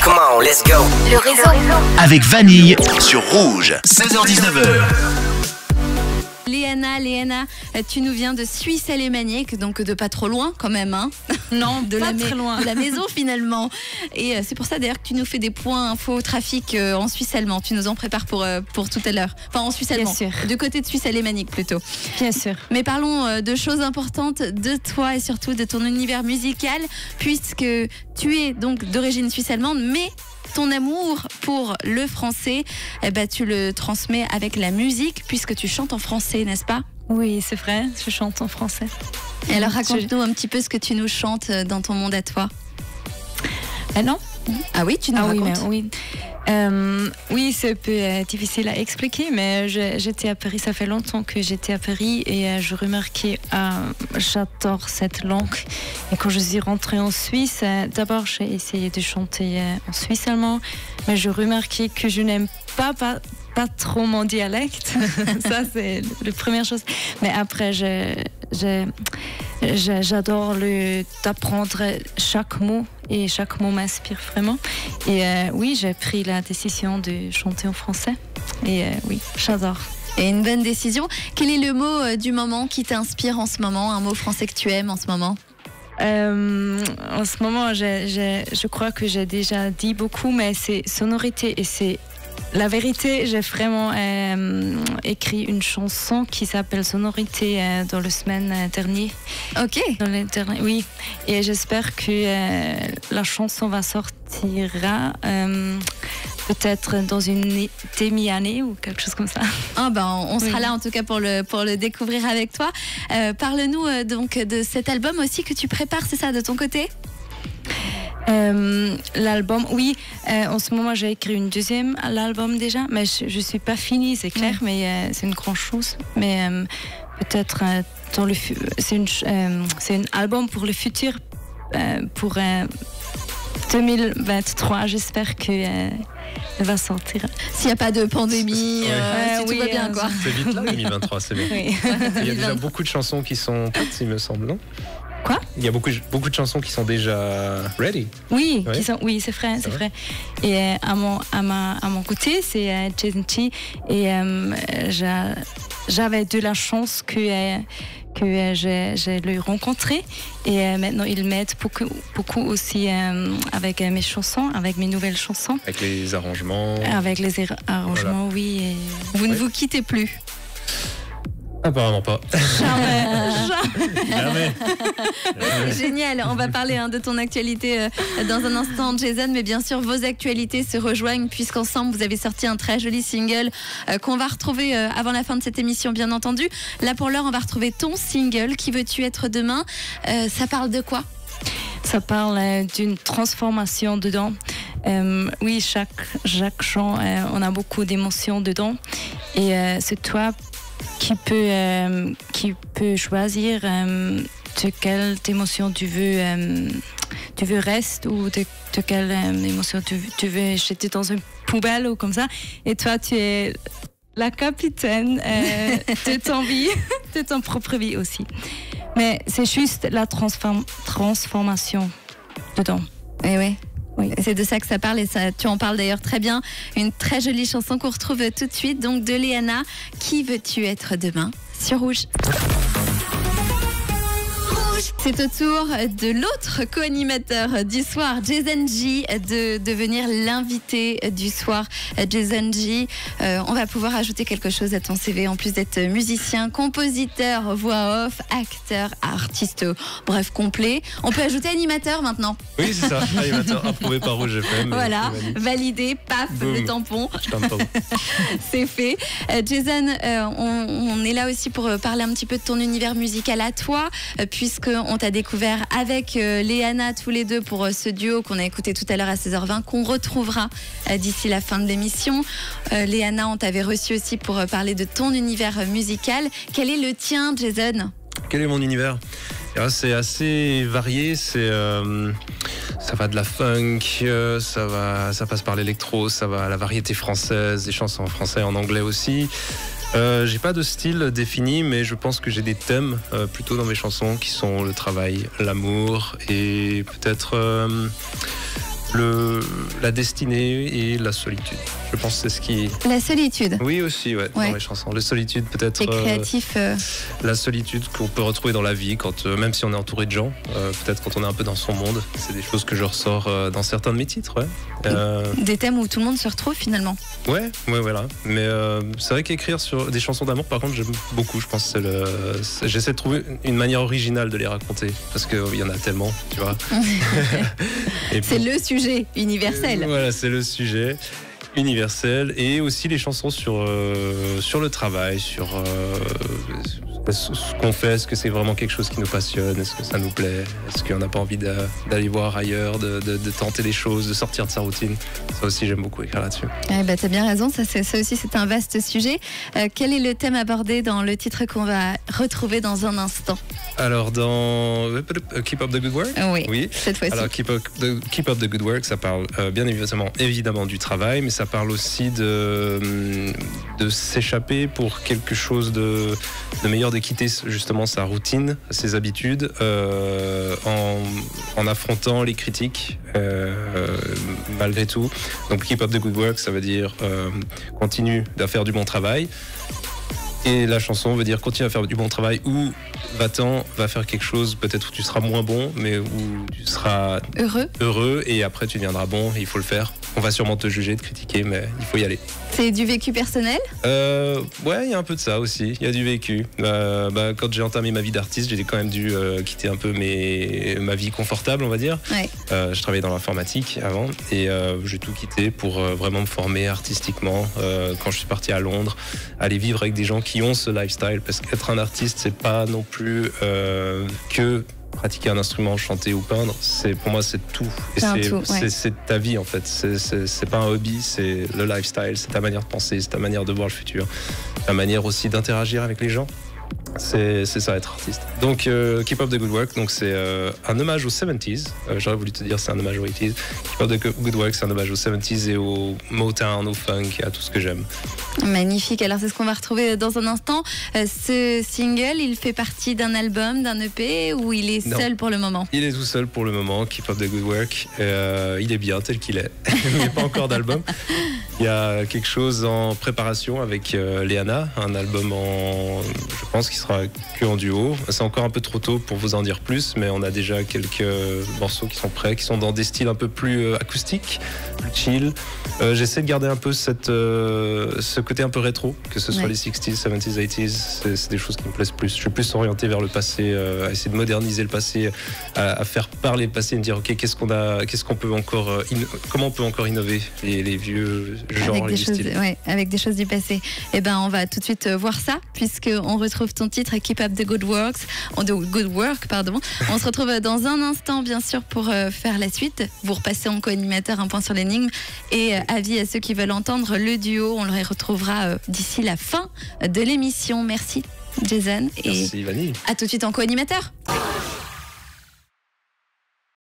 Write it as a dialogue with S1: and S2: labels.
S1: Come on, let's go.
S2: Le réseau.
S3: Avec Vanille sur Rouge, 16h-19h.
S4: Léana, tu nous viens de Suisse alémanique, donc de pas trop loin quand même, hein.
S5: Non, de très loin.
S4: De la maison finalement. Et c'est pour ça d'ailleurs que tu nous fais des points info trafic en suisse allemand. Tu nous en prépares pour tout à l'heure. Enfin en suisse allemand.
S5: Bien sûr.
S4: Du côté de Suisse alémanique plutôt.
S5: Bien sûr.
S4: Mais parlons de choses importantes de toi et surtout de ton univers musical, puisque tu es donc d'origine suisse allemande, mais ton amour pour le français, tu le transmets avec la musique, puisque tu chantes en français, n'est-ce pas ?
S5: Oui, c'est vrai, je chante en français.
S4: Et alors raconte-nous un petit peu ce que tu nous chantes dans ton monde à toi.
S5: Non.
S4: Ah oui, tu nous racontes.
S5: Oui, c'est un peu difficile à expliquer, mais j'étais à Paris, ça fait longtemps que j'étais à Paris et je remarquais, j'adore cette langue. Et quand je suis rentrée en Suisse, d'abord j'ai essayé de chanter en suisse allemand, mais je remarquais que je n'aime pas trop mon dialecte. Ça, c'est la première chose. Mais après, j'adore d'apprendre chaque mot et chaque mot m'inspire vraiment. Et oui, j'ai pris la décision de chanter en français. Et oui, j'adore.
S4: Et une bonne décision. Quel est le mot du moment qui t'inspire en ce moment? Un mot français que tu aimes en ce moment?
S5: En ce moment, je crois que j'ai déjà dit beaucoup, mais c'est sonorité et c'est la vérité. J'ai vraiment écrit une chanson qui s'appelle Sonorité dans la semaine dernière.
S4: Ok.
S5: Oui, et j'espère que la chanson va sortir peut-être dans une demi-année ou quelque chose comme ça.
S4: On sera là en tout cas pour le découvrir avec toi. Parle-nous donc de cet album aussi que tu prépares, c'est ça, de ton côté ?
S5: L'album, oui. En ce moment, j'ai écrit une deuxième album déjà, mais je suis pas finie, c'est clair, mais c'est une grande chose. Mais peut-être c'est un album pour le futur, pour 2023. J'espère que elle va sortir.
S4: S'il n'y a pas de pandémie, si tout va bien, quoi.
S6: C'est vite là, 2023, c'est bien.
S5: Oui.
S6: Il y a déjà beaucoup de chansons qui sont prêtes, il me semble, non ?
S5: Quoi ?
S6: Il y a beaucoup de chansons qui sont déjà ready.
S5: Oui,
S6: Ouais.
S5: oui, c'est vrai. Et à mon côté, c'est Jason T. Et j'avais de la chance que j'ai le rencontré. Et maintenant, il m'aide beaucoup aussi avec mes chansons, avec mes nouvelles chansons.
S6: Avec les arrangements.
S5: Avec les arrangements, voilà. Oui. Et...
S4: Vous ne vous quittez plus?
S6: Apparemment pas.
S5: Jamais.
S4: Génial, on va parler de ton actualité dans un instant, Jason, mais bien sûr vos actualités se rejoignent puisqu'ensemble vous avez sorti un très joli single qu'on va retrouver avant la fin de cette émission, bien entendu. Là pour l'heure on va retrouver ton single, Qui veux-tu être demain? Ça parle de quoi?
S5: Ça parle d'une transformation dedans. Oui, chaque chant, on a beaucoup d'émotions dedans et c'est toi qui peut choisir de quelle émotion tu veux rester ou de quelle émotion tu veux jeter dans une poubelle ou comme ça. Et toi, tu es la capitaine de ton vie, de ton propre vie aussi. Mais c'est juste la transformation dedans.
S4: Eh oui. Oui, c'est de ça que ça parle et ça, tu en parles d'ailleurs très bien. Une très jolie chanson qu'on retrouve tout de suite, donc de Léana. Qui veux-tu être demain sur Rouge? C'est au tour de l'autre co-animateur du soir, Jason G, de devenir l'invité du soir. Jason G, on va pouvoir ajouter quelque chose à ton CV en plus d'être musicien, compositeur, voix off, acteur, artiste, bref, complet. On peut ajouter animateur maintenant.
S6: Oui, c'est ça, animateur approuvé par Rouge FM.
S4: Voilà, validé, paf, boum. Le tampon. C'est fait. Jason, on est là aussi pour parler un petit peu de ton univers musical à toi, puisqu'on t'a découvert avec Léana tous les deux pour ce duo qu'on a écouté tout à l'heure à 16h20, qu'on retrouvera d'ici la fin de l'émission. Léana, on t'avait reçu aussi pour parler de ton univers musical. Quel est le tien, Jason?
S6: Quel est mon univers? C'est assez varié, ça va de la funk, ça passe par l'électro, ça va à la variété française, des chansons en français et en anglais aussi. J'ai pas de style défini, mais je pense que j'ai des thèmes plutôt dans mes chansons qui sont le travail, l'amour et peut-être la destinée et la solitude. Je pense que c'est ce qui...
S4: La solitude.
S6: Oui, aussi, ouais. Dans les chansons. La solitude, peut-être...
S4: C'est créatif.
S6: La solitude qu'on peut retrouver dans la vie, quand, même si on est entouré de gens, peut-être quand on est un peu dans son monde. C'est des choses que je ressors dans certains de mes titres, ouais.
S4: Des thèmes où tout le monde se retrouve, finalement.
S6: Ouais, voilà. Mais c'est vrai qu'écrire sur des chansons d'amour, par contre, j'aime beaucoup. Je pense que j'essaie de trouver une manière originale de les raconter, parce qu'il y en a tellement, tu vois.
S4: C'est le sujet universel.
S6: Voilà, c'est le sujet universel, et aussi les chansons sur le travail, sur ce qu'on fait. Est-ce que c'est vraiment quelque chose qui nous passionne? Est-ce que ça nous plaît? Est-ce qu'on n'a pas envie d'aller voir ailleurs, de tenter des choses, de sortir de sa routine? Ça aussi, j'aime beaucoup écrire là-dessus.
S4: T'as bien raison, ça aussi c'est un vaste sujet. Quel est le thème abordé dans le titre qu'on va retrouver dans un instant?
S6: Alors dans Keep Up the Good Work,
S4: oui, cette fois-ci.
S6: Alors Keep Up the Good Work, ça parle bien évidemment du travail, mais ça parle aussi de s'échapper pour quelque chose de meilleur, de quitter justement sa routine, ses habitudes, en affrontant les critiques malgré tout. Donc Keep Up the Good Work, ça veut dire continue à faire du bon travail. Et la chanson veut dire continue à faire du bon travail, ou va-t'en, va faire quelque chose peut-être où tu seras moins bon, mais où tu seras heureux, et après tu deviendras bon, et il faut le faire. On va sûrement te juger, te critiquer, mais il faut y aller.
S4: C'est du vécu personnel?
S6: Ouais, il y a un peu de ça aussi, il y a du vécu. Quand j'ai entamé ma vie d'artiste, j'ai quand même dû quitter un peu ma vie confortable, on va dire.
S4: Ouais.
S6: Je travaillais dans l'informatique avant, et j'ai tout quitté pour vraiment me former artistiquement. Quand je suis parti à Londres, aller vivre avec des gens qui ont ce lifestyle, parce qu'être un artiste, c'est pas non plus que pratiquer un instrument, chanter ou peindre. Pour moi, c'est tout. Et c'est ta vie, en fait. C'est pas un hobby, c'est le lifestyle, c'est ta manière de penser, c'est ta manière de voir le futur, ta manière aussi d'interagir avec les gens. C'est ça, être artiste. Donc Keep Up the Good Work, donc c'est un hommage aux 70s. J'aurais voulu te dire c'est un hommage aux 80s. Keep Up the Good Work, c'est un hommage aux 70s et au Motown, au funk et à tout ce que j'aime.
S4: Magnifique, alors c'est ce qu'on va retrouver dans un instant. Ce single, il fait partie d'un album, d'un EP, ou il est seul pour le moment? Il
S6: est tout seul pour le moment, Keep Up the Good Work. Il est bien tel qu'il est. Il n'y a pas encore d'album. Il y a quelque chose en préparation avec Léana, un album je pense qu'il sera que en duo. C'est encore un peu trop tôt pour vous en dire plus, mais on a déjà quelques morceaux qui sont prêts, qui sont dans des styles un peu plus acoustiques, plus chill. J'essaie de garder un peu ce côté un peu rétro, que ce soit les 60s, 70s, 80s, c'est des choses qui me plaisent plus. Je suis plus orienté vers le passé, à essayer de moderniser le passé, à faire parler le passé et me dire ok, comment on peut encore innover les vieux genres,
S4: avec des choses du passé. Et on va tout de suite voir ça, puisqu'on retrouve ton titre Keep Up the Good Work. On se retrouve dans un instant, bien sûr, pour faire la suite. Vous repassez en co-animateur un point sur l'énigme, et avis à ceux qui veulent entendre le duo, on le retrouvera d'ici la fin de l'émission. Merci Jason,
S6: merci Vanille.
S4: À tout de suite en co-animateur.